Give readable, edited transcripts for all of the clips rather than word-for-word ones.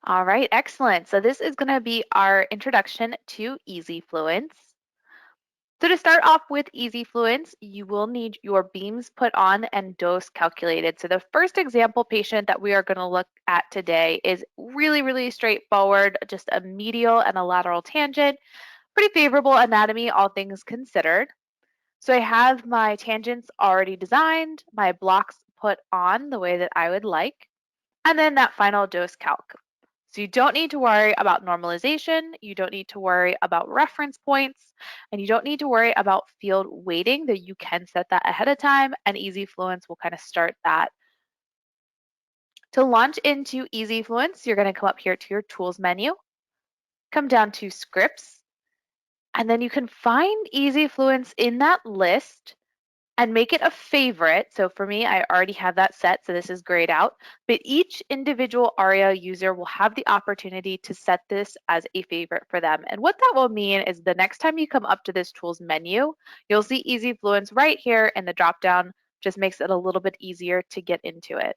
All right, excellent. So this is going to be our introduction to EZFluence. So to start off with EZFluence, you will need your beams put on and dose calculated. So the first example patient that we are going to look at today is really straightforward, just a medial and a lateral tangent. Pretty favorable anatomy, all things considered. So I have my tangents already designed, my blocks put on the way that I would like, and then that final dose calc. So you don't need to worry about normalization, you don't need to worry about reference points, and you don't need to worry about field weighting, that you can set that ahead of time, and EZFluence will kind of start that. To launch into EZFluence, you're going to come up here to your tools menu, come down to scripts, and then you can find EZFluence in that list and make it a favorite. So for me, I already have that set, so this is grayed out. But each individual ARIA user will have the opportunity to set this as a favorite for them. And what that will mean is the next time you come up to this tools menu, you'll see EZFluence right here in the dropdown. Just makes it a little bit easier to get into it.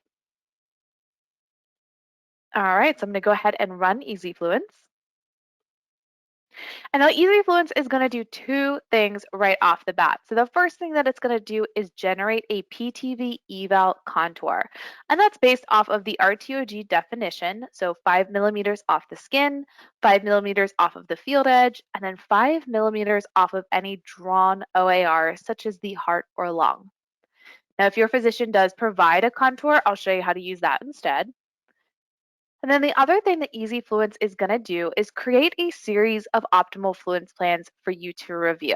All right, so I'm going to go ahead and run EZFluence. And now EZFluence is going to do two things right off the bat. So the first thing that it's going to do is generate a PTV eval contour. And that's based off of the RTOG definition. So 5 millimeters off the skin, 5 millimeters off of the field edge, and then 5 millimeters off of any drawn OAR, such as the heart or lung. Now, if your physician does provide a contour, I'll show you how to use that instead. And then the other thing that EZFluence is going to do is create a series of optimal fluence plans for you to review.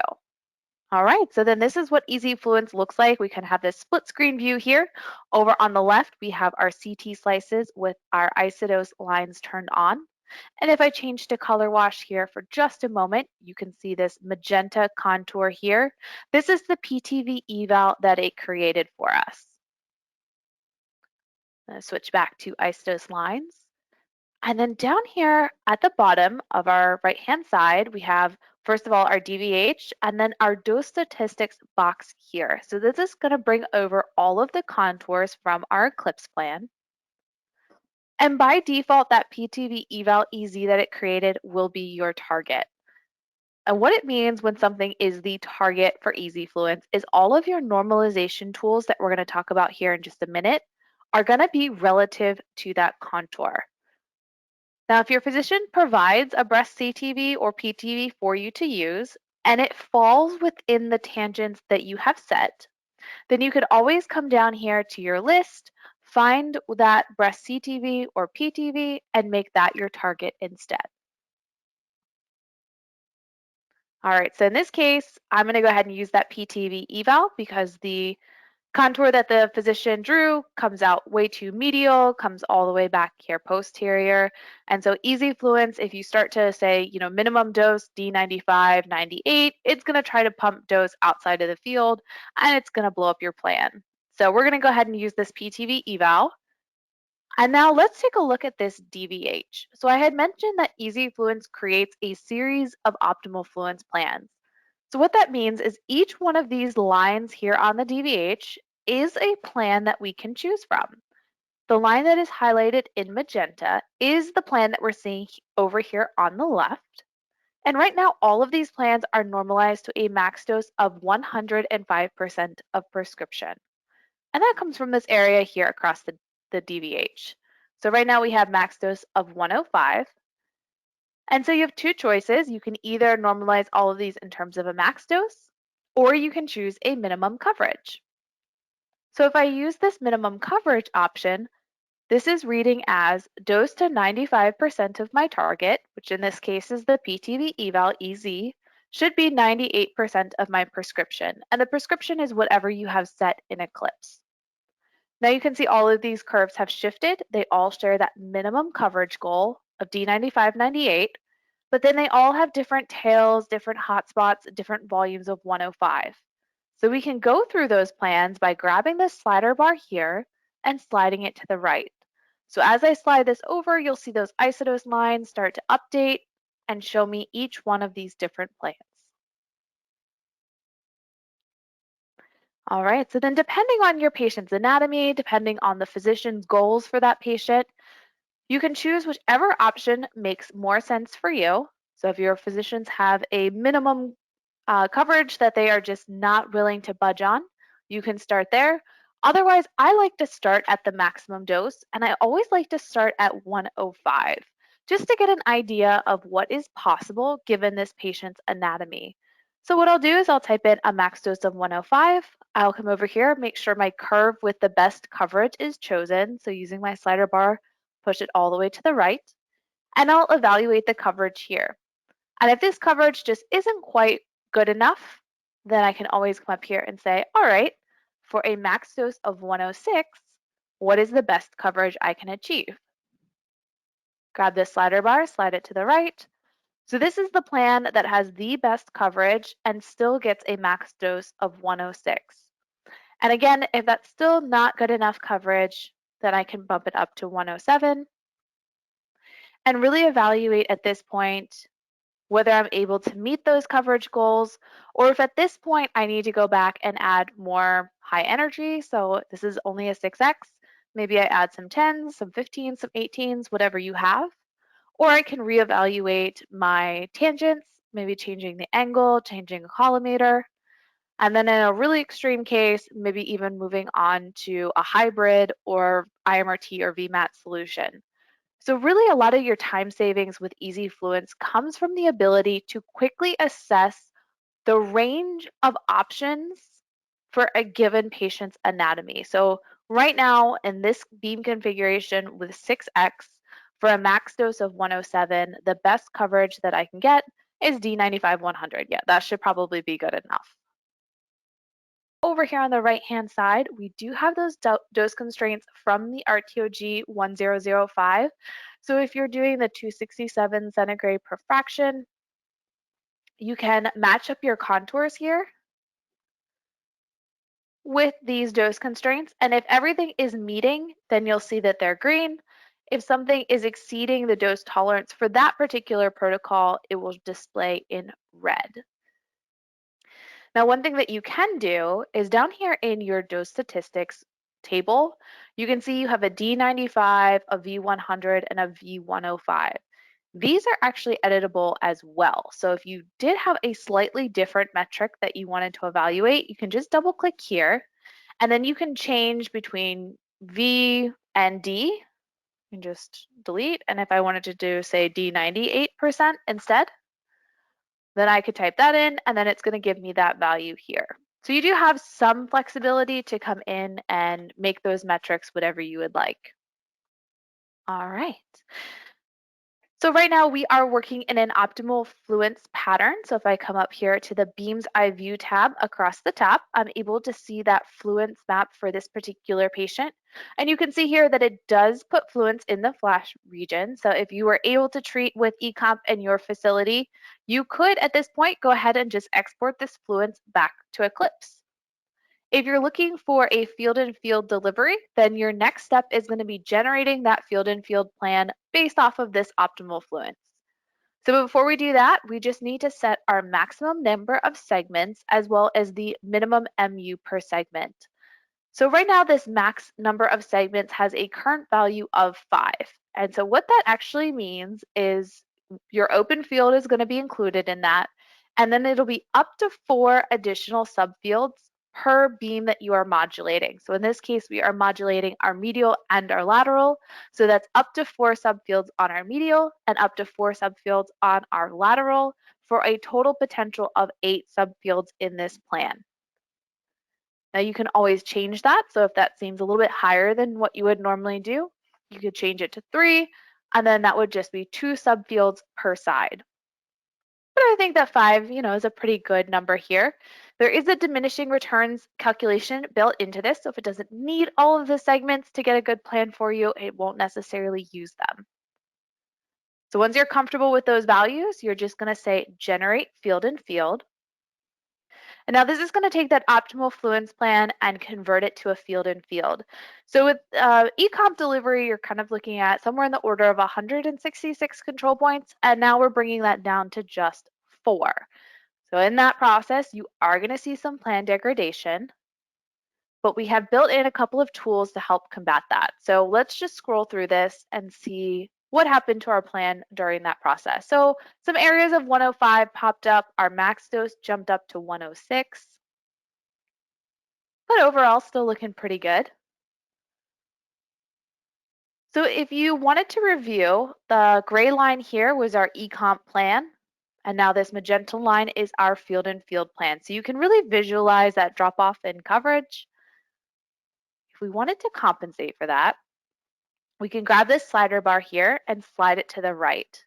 All right, so then this is what EZFluence looks like. We can have this split screen view here. Over on the left, we have our CT slices with our isodose lines turned on. And if I change to color wash here for just a moment, you can see this magenta contour here. This is the PTV eval that it created for us. I'm going to switch back to isodose lines. And then down here at the bottom of our right-hand side, we have, first of all, our DVH and then our dose statistics box here. So this is going to bring over all of the contours from our eclipse plan. And by default, that PTV eval EZ that it created will be your target. And what it means when something is the target for EZFluence is all of your normalization tools that we're going to talk about here in just a minute are going to be relative to that contour. Now, if your physician provides a breast CTV or PTV for you to use, and it falls within the tangents that you have set, then you could always come down here to your list, find that breast CTV or PTV, and make that your target instead. All right, so in this case, I'm going to go ahead and use that PTV eval because the contour that the physician drew comes out way too medial, comes all the way back here posterior. And so EZFluence, if you start to say, minimum dose D95, 98, it's going to try to pump dose outside of the field and it's going to blow up your plan. So we're going to go ahead and use this PTV eval. And now let's take a look at this DVH. So I had mentioned that EZFluence creates a series of optimal fluence plans. So what that means is each one of these lines here on the DVH is a plan that we can choose from. The line that is highlighted in magenta is the plan that we're seeing over here on the left. And right now, all of these plans are normalized to a max dose of 105% of prescription. And that comes from this area here across the DVH. So right now we have max dose of 105. And so you have two choices. You can either normalize all of these in terms of a max dose, or you can choose a minimum coverage. So if I use this minimum coverage option, this is reading as dose to 95% of my target, which in this case is the PTV eval EZ, should be 98% of my prescription. And the prescription is whatever you have set in Eclipse. Now you can see all of these curves have shifted. They all share that minimum coverage goal of D95, 98, but then they all have different tails, different hotspots, different volumes of 105. So we can go through those plans by grabbing this slider bar here and sliding it to the right. So as I slide this over, you'll see those isodose lines start to update and show me each one of these different plans. All right, so then depending on your patient's anatomy, depending on the physician's goals for that patient, You can choose whichever option makes more sense for you. So if your physicians have a minimum coverage that they are just not willing to budge on, you can start there. Otherwise, I like to start at the maximum dose, and I always like to start at 105 just to get an idea of what is possible given this patient's anatomy. So what I'll do is I'll type in a max dose of 105. I'll come over here, make sure my curve with the best coverage is chosen. So using my slider bar, push it all the way to the right, and I'll evaluate the coverage here. And if this coverage just isn't quite good enough, then I can always come up here and say, all right, for a max dose of 106, what is the best coverage I can achieve? Grab this slider bar, slide it to the right. So this is the plan that has the best coverage and still gets a max dose of 106. And again, if that's still not good enough coverage, then I can bump it up to 107 and really evaluate at this point whether I'm able to meet those coverage goals, or if at this point I need to go back and add more high energy. So this is only a 6x. Maybe I add some 10s, some 15s, some 18s, whatever you have. Or I can reevaluate my tangents, maybe changing the angle, changing a collimator. And then in a really extreme case, maybe even moving on to a hybrid or IMRT or VMAT solution. So really a lot of your time savings with EZFluence comes from the ability to quickly assess the range of options for a given patient's anatomy. So right now in this beam configuration with 6x for a max dose of 107, the best coverage that I can get is D95 100. Yeah, that should probably be good enough. Over here on the right-hand side, we do have those dose constraints from the RTOG 1005. So if you're doing the 267 centigrade per fraction, you can match up your contours here with these dose constraints. And if everything is meeting, then you'll see that they're green. If something is exceeding the dose tolerance for that particular protocol, it will display in red. Now, one thing that you can do is down here in your dose statistics table, you can see you have a D95, a V100, and a V105. These are actually editable as well. So if you did have a slightly different metric that you wanted to evaluate, you can just double click here, and then you can change between V and D. And just delete. And if I wanted to do, say, D98% instead, then I could type that in, and then it's going to give me that value here. So you do have some flexibility to come in and make those metrics whatever you would like. All right. So right now we are working in an optimal fluence pattern. So if I come up here to the Beams Eye View tab across the top, I'm able to see that fluence map for this particular patient. And you can see here that it does put fluence in the flash region. So if you were able to treat with eComp in your facility, you could at this point go ahead and just export this fluence back to Eclipse. If you're looking for a field and field delivery, then your next step is going to be generating that field and field plan based off of this optimal fluence. So before we do that, we just need to set our maximum number of segments as well as the minimum MU per segment. So right now, this max number of segments has a current value of 5. And so what that actually means is your open field is going to be included in that. And then it'll be up to 4 additional subfields per beam that you are modulating. So in this case, we are modulating our medial and our lateral. So that's up to 4 subfields on our medial and up to 4 subfields on our lateral for a total potential of 8 subfields in this plan. Now you can always change that. So if that seems a little bit higher than what you would normally do, you could change it to 3, and then that would just be 2 subfields per side. But I think that 5, is a pretty good number here. There is a diminishing returns calculation built into this. So if it doesn't need all of the segments to get a good plan for you, it won't necessarily use them. So once you're comfortable with those values, you're just going to say generate field and field. And now this is going to take that optimal fluence plan and convert it to a field and field. So with eComp delivery, you're kind of looking at somewhere in the order of 166 control points. And now we're bringing that down to just 4. So in that process, you are going to see some plan degradation. but we have built in a couple of tools to help combat that. So let's just scroll through this and see what happened to our plan during that process. So some areas of 105 popped up, our max dose jumped up to 106, but overall still looking pretty good. So if you wanted to review, the gray line here was our ecomp plan, and now this magenta line is our field and field plan. So you can really visualize that drop off in coverage. If we wanted to compensate for that, we can grab this slider bar here and slide it to the right.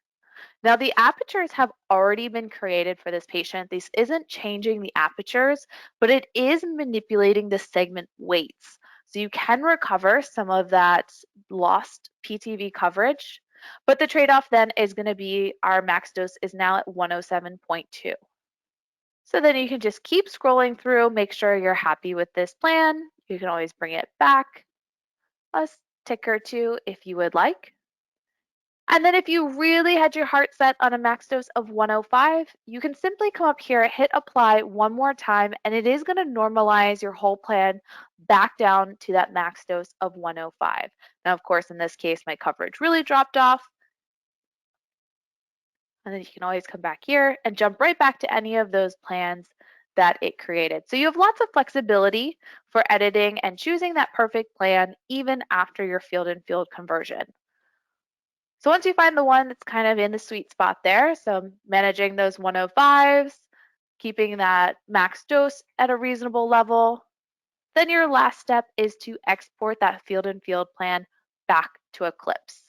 Now the apertures have already been created for this patient. This isn't changing the apertures, but it is manipulating the segment weights. So you can recover some of that lost PTV coverage, but the trade-off then is going to be our max dose is now at 107.2. So then you can just keep scrolling through, make sure you're happy with this plan. You can always bring it back a tick or two if you would like. And then if you really had your heart set on a max dose of 105, you can simply come up here, hit apply one more time, and it is going to normalize your whole plan back down to that max dose of 105. Now, of course, in this case, my coverage really dropped off. And then you can always come back here and jump right back to any of those plans that it created. So you have lots of flexibility for editing and choosing that perfect plan even after your field and field conversion. So once you find the one that's kind of in the sweet spot there, so managing those 105s, keeping that max dose at a reasonable level, then your last step is to export that field and field plan back to Eclipse.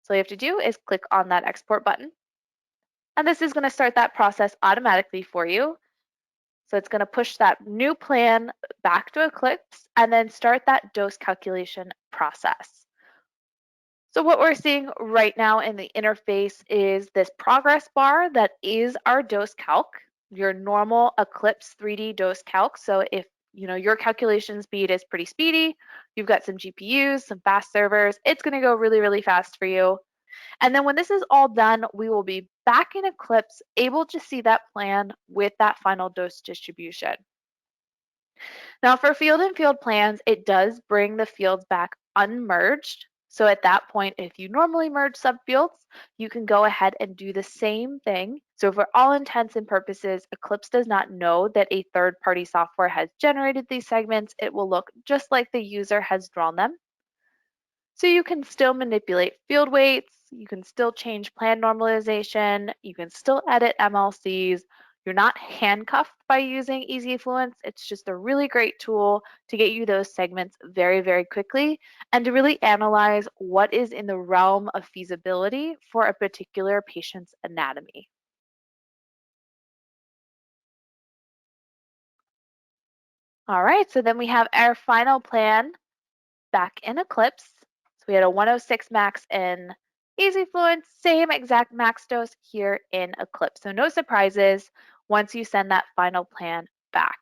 So all you have to do is click on that export button, and this is going to start that process automatically for you. So it's going to push that new plan back to Eclipse and then start that dose calculation process. So what we're seeing right now in the interface is this progress bar that is our dose calc, your normal Eclipse 3D dose calc. So if your calculation speed is pretty speedy, you've got some GPUs, some fast servers, it's going to go really, really fast for you. And then when this is all done, we will be back in Eclipse, able to see that plan with that final dose distribution. Now for field and field plans, it does bring the fields back unmerged. So at that point, if you normally merge subfields, you can go ahead and do the same thing. So for all intents and purposes, Eclipse does not know that a third-party software has generated these segments. It will look just like the user has drawn them. So you can still manipulate field weights, you can still change plan normalization, you can still edit MLCs. You're not handcuffed by using EZFluence. It's just a really great tool to get you those segments very, very quickly and to really analyze what is in the realm of feasibility for a particular patient's anatomy. All right, so then we have our final plan back in Eclipse. So we had a 106 max in EZFluence, same exact max dose here in Eclipse. So no surprises once you send that final plan back.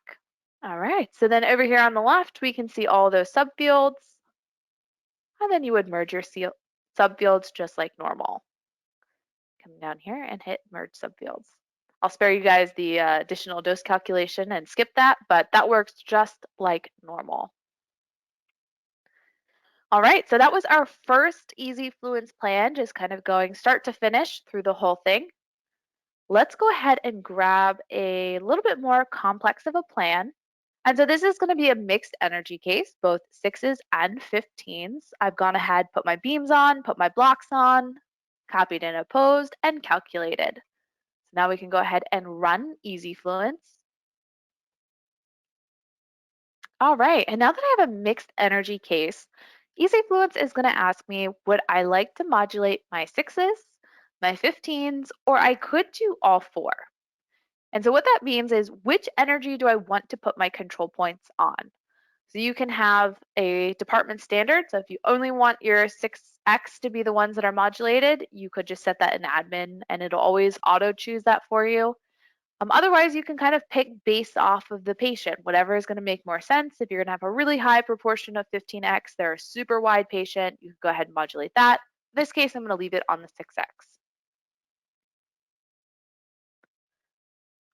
All right, so then over here on the left, we can see all those subfields, and then you would merge your subfields just like normal. Come down here and hit merge subfields. I'll spare you guys the additional dose calculation and skip that, but that works just like normal. All right, so that was our first EZFluence plan, just kind of going start to finish through the whole thing. Let's go ahead and grab a little bit more complex of a plan. And so this is going to be a mixed energy case, both 6s and 15s. I've gone ahead, put my beams on, put my blocks on, copied and opposed, and calculated. So now we can go ahead and run EZFluence. All right, and now that I have a mixed energy case, EZFluence is going to ask me, would I like to modulate my 6s, my 15s, or I could do all four? And so what that means is which energy do I want to put my control points on? So you can have a department standard. So if you only want your 6x to be the ones that are modulated, you could just set that in admin and it'll always auto choose that for you. Otherwise, you can kind of pick based off of the patient, whatever is going to make more sense. If you're going to have a really high proportion of 15x, they're a super wide patient, you can go ahead and modulate that. In this case, I'm going to leave it on the 6x.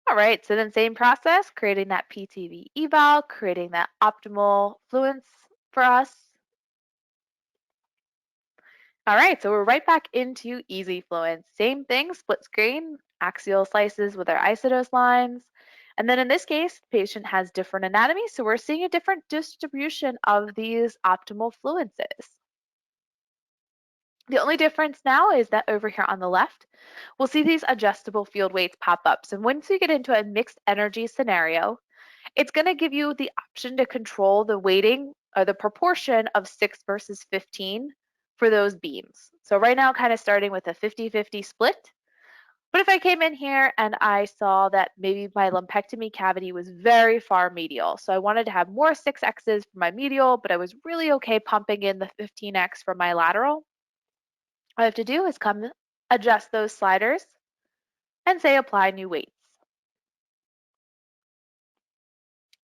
All right, so then same process, creating that PTV eval, creating that optimal fluence for us. All right, so we're right back into EZFluence. Same thing, split screen, axial slices with our isodose lines. And then in this case, the patient has different anatomy, so we're seeing a different distribution of these optimal fluences. The only difference now is that over here on the left, we'll see these adjustable field weights pop up. So once you get into a mixed energy scenario, it's going to give you the option to control the weighting or the proportion of 6 versus 15 for those beams. So right now, kind of starting with a 50-50 split. But if I came in here and I saw that maybe my lumpectomy cavity was very far medial, so I wanted to have more 6Xs for my medial, but I was really okay pumping in the 15X for my lateral, all I have to do is come adjust those sliders and say apply new weights.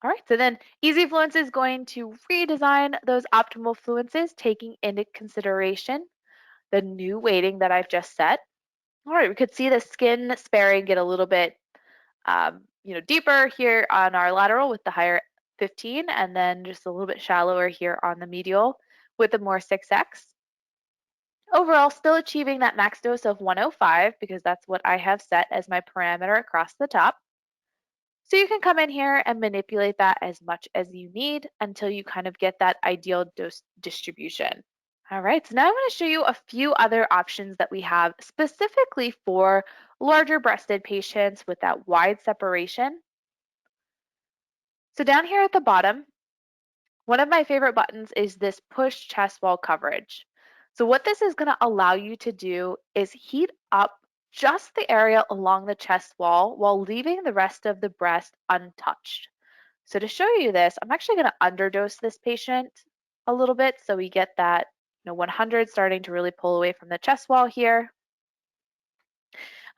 All right, so then EZFluence is going to redesign those optimal fluences, taking into consideration the new weighting that I've just set. All right, we could see the skin sparing get a little bit deeper here on our lateral with the higher 15, and then just a little bit shallower here on the medial with the more 6X. Overall, still achieving that max dose of 105 because that's what I have set as my parameter across the top. So you can come in here and manipulate that as much as you need until you kind of get that ideal dose distribution. All right, so now I'm going to show you a few other options that we have specifically for larger breasted patients with that wide separation. So down here at the bottom, one of my favorite buttons is this push chest wall coverage. So what this is going to allow you to do is heat up just the area along the chest wall while leaving the rest of the breast untouched. So to show you this, I'm actually going to underdose this patient a little bit so we get that 100 starting to really pull away from the chest wall here.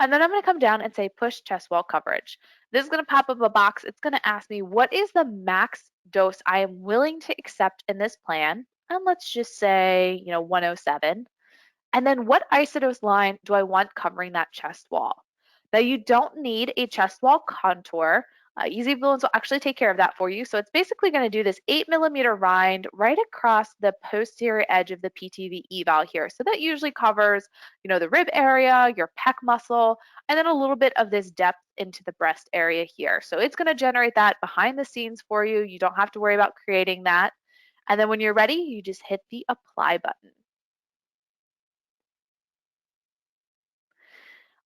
And then I'm going to come down and say push chest wall coverage. This is going to pop up a box. It's going to ask me what is the max dose I am willing to accept in this plan. And let's just say, 107. And then what isodose line do I want covering that chest wall? Now you don't need a chest wall contour. EZFluence will actually take care of that for you. So it's basically going to do this 8 millimeter rind right across the posterior edge of the PTV eval here. So that usually covers, the rib area, your pec muscle, and then a little bit of this depth into the breast area here. So it's going to generate that behind the scenes for you. You don't have to worry about creating that. And then when you're ready, you just hit the apply button.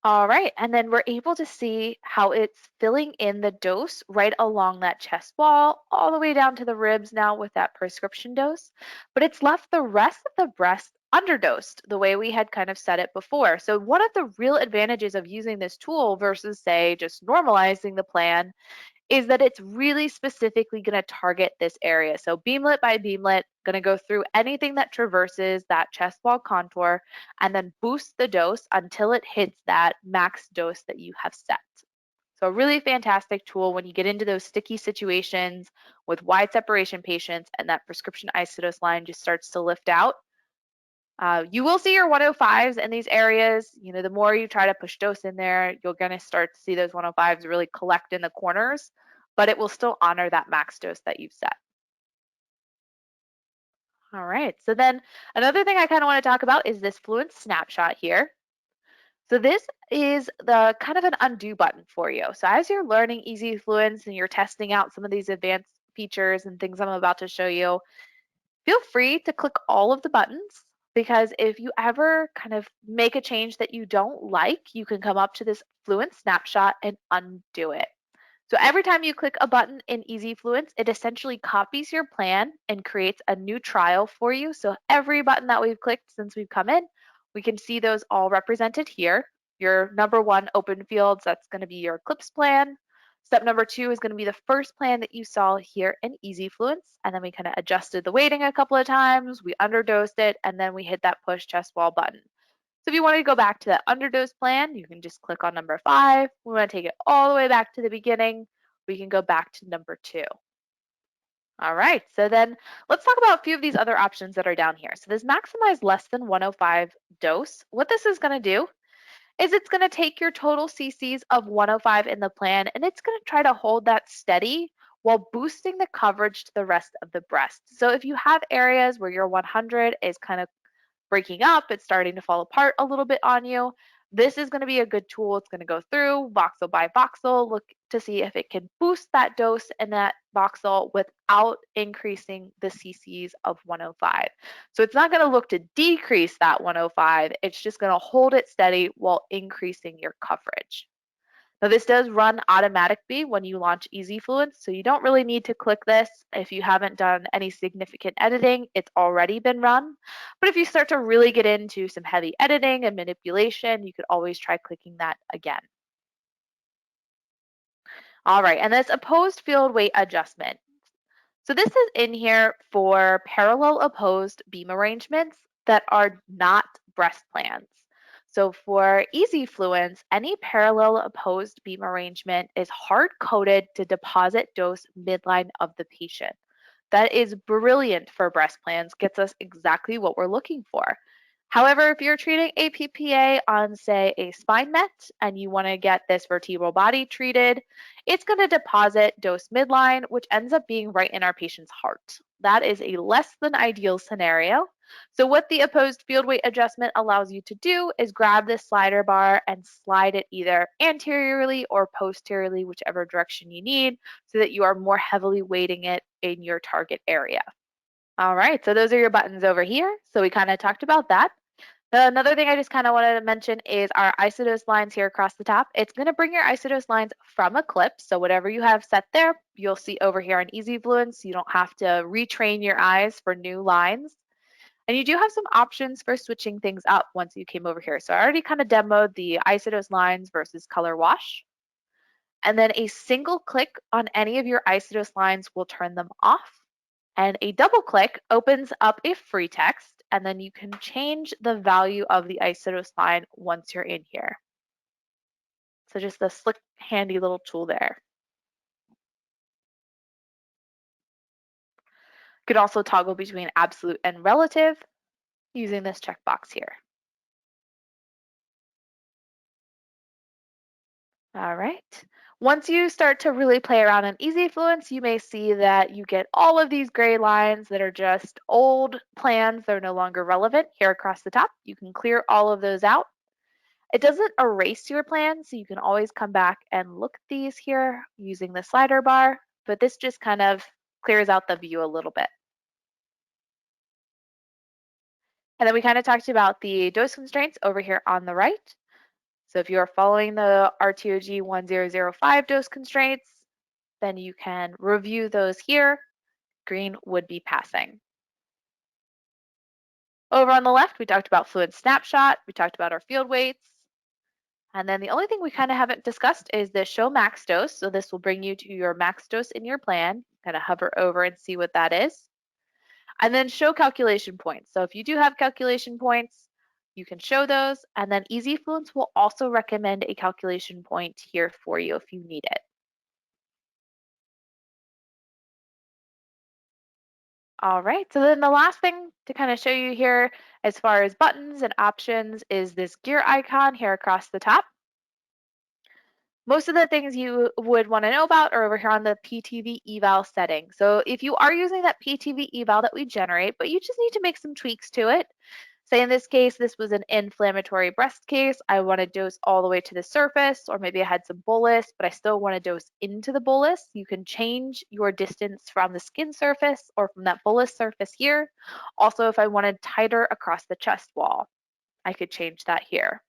All right, and then we're able to see how it's filling in the dose right along that chest wall, all the way down to the ribs now with that prescription dose, but it's left the rest of the breast underdosed the way we had kind of said it before. So one of the real advantages of using this tool versus say just normalizing the plan is that it's really specifically going to target this area. So beamlet by beamlet, going to go through anything that traverses that chest wall contour and then boost the dose until it hits that max dose that you have set. So a really fantastic tool when you get into those sticky situations with wide separation patients and that prescription isodose line just starts to lift out. You will see your 105s in these areas. The more you try to push dose in there, you're going to start to see those 105s really collect in the corners, but it will still honor that max dose that you've set. All right, so then another thing I kind of want to talk about is this Fluence snapshot here. So this is the kind of an undo button for you. So as you're learning EZFluence and you're testing out some of these advanced features and things I'm about to show you, feel free to click all of the buttons because if you ever kind of make a change that you don't like, you can come up to this Fluence snapshot and undo it. So every time you click a button in EZFluence, it essentially copies your plan and creates a new trial for you. So every button that we've clicked since we've come in, we can see those all represented here. Your number one open fields, that's going to be your CLIPS plan. Step number 2 is going to be the first plan that you saw here in EZFluence. And then we kind of adjusted the weighting a couple of times, we underdosed it, and then we hit that push chest wall button. So if you want to go back to that underdose plan, you can just click on number 5. We want to take it all the way back to the beginning. We can go back to number 2. All right, so then let's talk about a few of these other options that are down here. So this maximize less than 105 dose, what this is going to do is it's going to take your total cc's of 105 in the plan and it's going to try to hold that steady while boosting the coverage to the rest of the breast. So if you have areas where your 100 is kind of breaking up, it's starting to fall apart a little bit on you, this is going to be a good tool. It's going to go through voxel by voxel, look to see if it can boost that dose and that voxel without increasing the cc's of 105. So it's not going to look to decrease that 105. It's just going to hold it steady while increasing your coverage. Now this does run automatically when you launch EZFluence, so you don't really need to click this. If you haven't done any significant editing, it's already been run. But if you start to really get into some heavy editing and manipulation, you could always try clicking that again. All right, and this opposed field weight adjustment. So this is in here for parallel opposed beam arrangements that are not breast plans. So for EZFluence, any parallel opposed beam arrangement is hard-coded to deposit dose midline of the patient. That is brilliant for breast plans, gets us exactly what we're looking for. However, if you're treating APPA on, say, a spine met and you want to get this vertebral body treated, it's going to deposit dose midline, which ends up being right in our patient's heart. That is a less than ideal scenario. So what the opposed field weight adjustment allows you to do is grab this slider bar and slide it either anteriorly or posteriorly, whichever direction you need, so that you are more heavily weighting it in your target area. All right, so those are your buttons over here. So we kind of talked about that. Another thing I just kind of wanted to mention is our isodose lines here across the top. It's going to bring your isodose lines from Eclipse. So whatever you have set there, you'll see over here on EZFluence. You don't have to retrain your eyes for new lines. And you do have some options for switching things up once you came over here. So I already kind of demoed the isodose lines versus color wash. And then a single click on any of your isodose lines will turn them off. And a double click opens up a free text, and then you can change the value of the isodose line once you're in here. So just a slick, handy little tool there. You could also toggle between absolute and relative using this checkbox here. All right. Once you start to really play around in EZFluence, you may see that you get all of these gray lines that are just old plans. They're no longer relevant here across the top. You can clear all of those out. It doesn't erase your plan, so you can always come back and look at these here using the slider bar, but this just kind of clears out the view a little bit. And then we kind of talked about the dose constraints over here on the right. So if you are following the RTOG 1005 dose constraints, then you can review those here. Green would be passing. Over on the left, we talked about fluid snapshot. We talked about our field weights. And then the only thing we kind of haven't discussed is the show max dose. So this will bring you to your max dose in your plan. Kind of hover over and see what that is. And then show calculation points. So if you do have calculation points, you can show those. And then EZFluence will also recommend a calculation point here for you if you need it. All right, so then the last thing to kind of show you here as far as buttons and options is this gear icon here across the top. Most of the things you would want to know about are over here on the PTV eval setting. So if you are using that PTV eval that we generate, but you just need to make some tweaks to it. Say in this case, this was an inflammatory breast case. I want to dose all the way to the surface, or maybe I had some bullous, but I still want to dose into the bullous. You can change your distance from the skin surface or from that bullous surface here. Also, if I wanted tighter across the chest wall, I could change that here.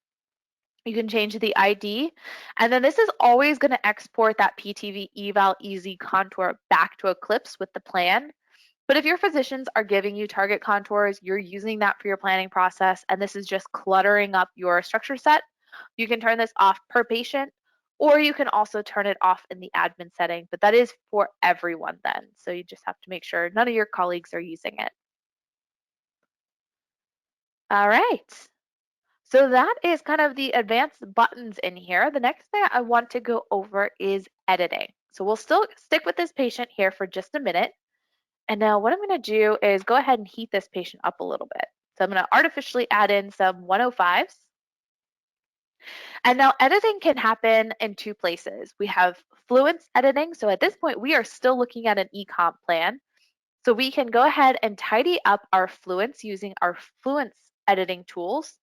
You can change the ID, and then this is always going to export that PTV eval EZ contour back to Eclipse with the plan. But if your physicians are giving you target contours, you're using that for your planning process, and this is just cluttering up your structure set, you can turn this off per patient, or you can also turn it off in the admin setting, but that is for everyone then. So you just have to make sure none of your colleagues are using it. All right. So that is kind of the advanced buttons in here. The next thing I want to go over is editing. So we'll still stick with this patient here for just a minute. And now what I'm going to do is go ahead and heat this patient up a little bit. So I'm going to artificially add in some 105s. And now editing can happen in two places. We have Fluence editing. So at this point, we are still looking at an ecomp plan. So we can go ahead and tidy up our Fluence using our Fluence editing tools.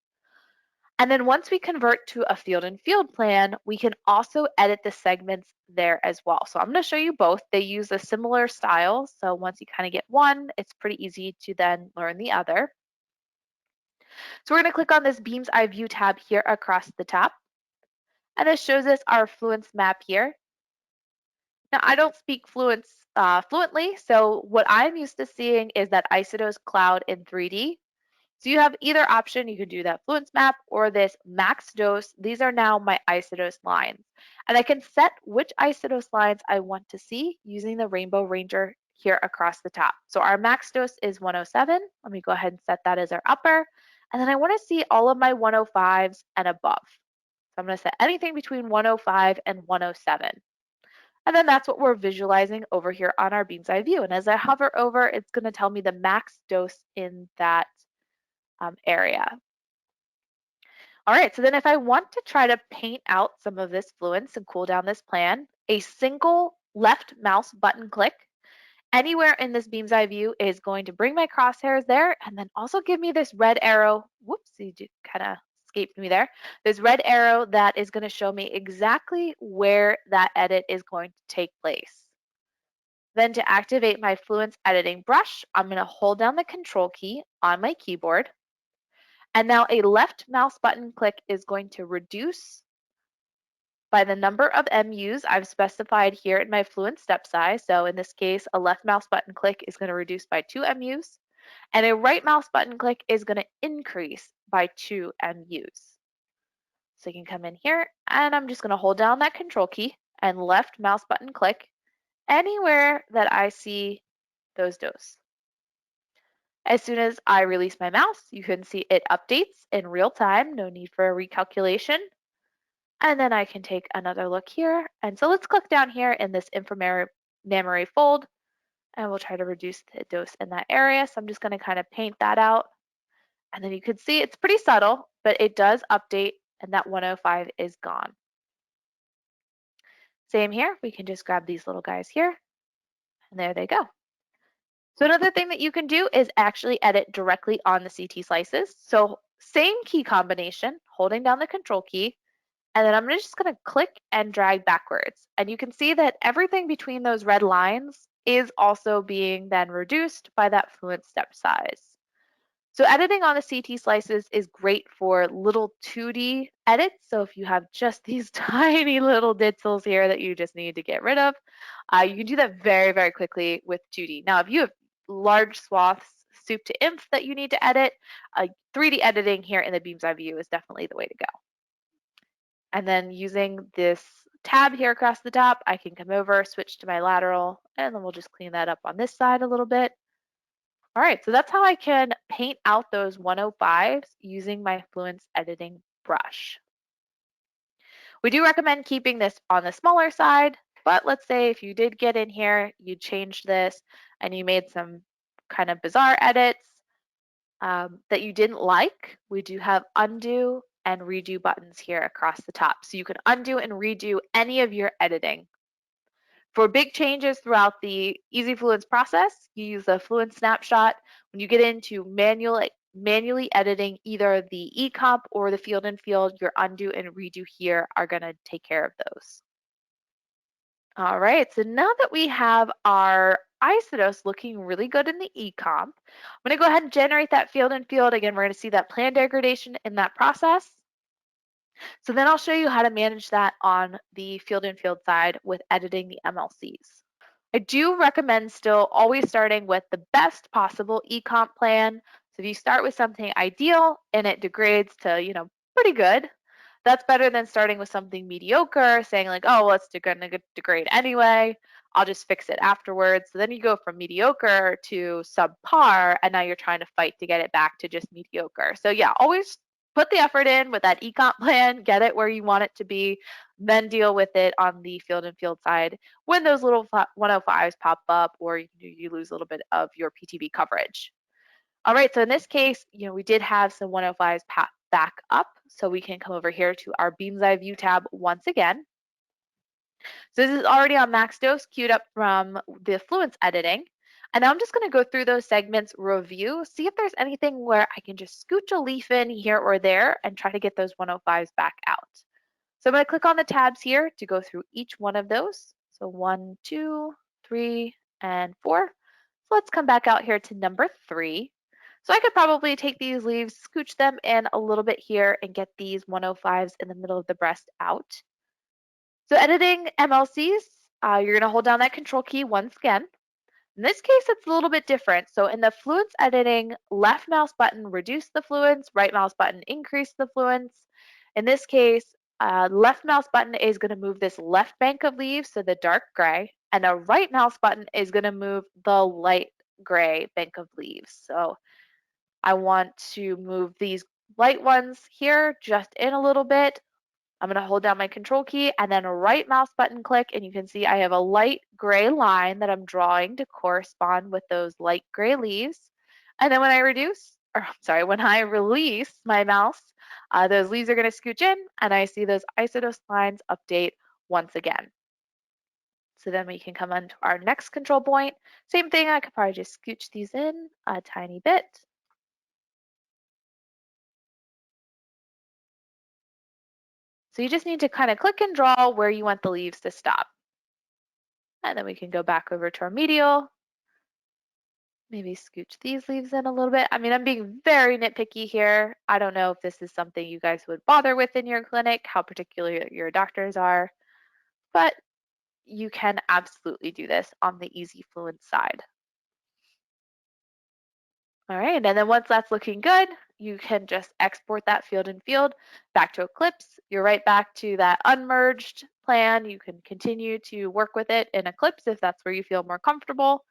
And then once we convert to a field and field plan, we can also edit the segments there as well. So I'm going to show you both. They use a similar style. So once you kind of get one, it's pretty easy to then learn the other. So we're going to click on this Beam's Eye View tab here across the top. And this shows us our Fluence map here. Now, I don't speak fluently, so what I'm used to seeing is that Isodos cloud in 3D. So you have either option. You can do that Fluence map or this max dose. These are now my Isodos lines. And I can set which Isodos lines I want to see using the Rainbow Ranger here across the top. So our max dose is 107. Let me go ahead and set that as our upper. And then I want to see all of my 105s and above. So I'm going to set anything between 105 and 107. And then that's what we're visualizing over here on our Beam's Eye view. And as I hover over, it's going to tell me the max dose in that area. All right, so then if I want to try to paint out some of this fluence and cool down this plan, a single left mouse button click anywhere in this Beam's Eye view is going to bring my crosshairs there and then also give me this red arrow. Whoops, you kind of escaped me there. This red arrow that is going to show me exactly where that edit is going to take place. Then to activate my Fluence editing brush, I'm going to hold down the control key on my keyboard. And now a left mouse button click is going to reduce by the number of MUs I've specified here in my Fluence step size. So in this case, a left mouse button click is going to reduce by 2 MUs, and a right mouse button click is going to increase by 2 MUs. So you can come in here, and I'm just going to hold down that control key and left mouse button click anywhere that I see those doses. As soon as I release my mouse, you can see it updates in real time, no need for a recalculation. And then I can take another look here. And so let's click down here in this inframemory fold, and we'll try to reduce the dose in that area. So I'm just going to kind of paint that out. And then you can see it's pretty subtle, but it does update, and that 105 is gone. Same here, we can just grab these little guys here, and there they go. So another thing that you can do is actually edit directly on the CT slices. So same key combination, holding down the control key, and then I'm just going to click and drag backwards. And you can see that everything between those red lines is also being then reduced by that Fluence step size. So editing on the CT slices is great for little 2D edits. So if you have just these tiny little ditzels here that you just need to get rid of, you can do that very, very quickly with 2D. Now, if you have large swaths, soup to inf that you need to edit, 3D editing here in the Beam's Eye view is definitely the way to go. And then using this tab here across the top, I can come over, switch to my lateral, and then we'll just clean that up on this side a little bit. All right, so that's how I can paint out those 105s using my Fluence editing brush. We do recommend keeping this on the smaller side, but let's say if you did get in here, you changed this, and you made some kind of bizarre edits that you didn't like, we do have undo and redo buttons here across the top. So you can undo and redo any of your editing. For big changes throughout the EZFluence process, you use the Fluence snapshot. When you get into manually editing either the ecomp or the field and field, your undo and redo here are going to take care of those. All right, so now that we have our Isodos looking really good in the ecomp, I'm going to go ahead and generate that field and field. Again, we're going to see that plan degradation in that process. So then I'll show you how to manage that on the field and field side with editing the MLCs. I do recommend still always starting with the best possible ecomp plan. So if you start with something ideal and it degrades to, pretty good, that's better than starting with something mediocre, saying like, oh, well, it's going to degrade anyway. I'll just fix it afterwards. So then you go from mediocre to subpar, and now you're trying to fight to get it back to just mediocre. So yeah, always put the effort in with that ecomp plan, get it where you want it to be, then deal with it on the field and field side when those little 105s pop up or you lose a little bit of your PTB coverage. All right, so in this case, we did have some 105s back up so we can come over here to our Beam's Eye View tab once again. So this is already on max dose, queued up from the Fluence editing. And now I'm just going to go through those segments, review, see if there's anything where I can just scooch a leaf in here or there and try to get those 105s back out. So I'm going to click on the tabs here to go through each one of those. So 1, 2, 3, and 4. So let's come back out here to number 3. So I could probably take these leaves, scooch them in a little bit here, and get these 105s in the middle of the breast out. So editing MLCs, you're going to hold down that control key once again. In this case, it's a little bit different. So in the Fluence editing, left mouse button reduce the fluence, right mouse button increase the fluence. In this case, left mouse button is going to move this left bank of leaves, so the dark gray, and a right mouse button is going to move the light gray bank of leaves. So I want to move these light ones here just in a little bit. I'm going to hold down my control key and then right mouse button click, and you can see I have a light gray line that I'm drawing to correspond with those light gray leaves. And then when I when I release my mouse, those leaves are going to scooch in and I see those isodose lines update once again. So then we can come on to our next control point. Same thing, I could probably just scooch these in a tiny bit. So you just need to kind of click and draw where you want the leaves to stop. And then we can go back over to our medial. Maybe scooch these leaves in a little bit. I mean, I'm being very nitpicky here. I don't know if this is something you guys would bother with in your clinic, how particular your doctors are, but you can absolutely do this on the EZFluence side. All right, and then once that's looking good, you can just export that field and field back to Eclipse. You're right back to that unmerged plan. You can continue to work with it in Eclipse if that's where you feel more comfortable,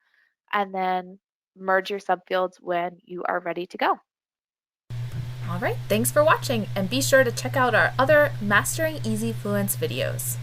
and then merge your subfields when you are ready to go. All right, thanks for watching, and be sure to check out our other Mastering EZFluence videos.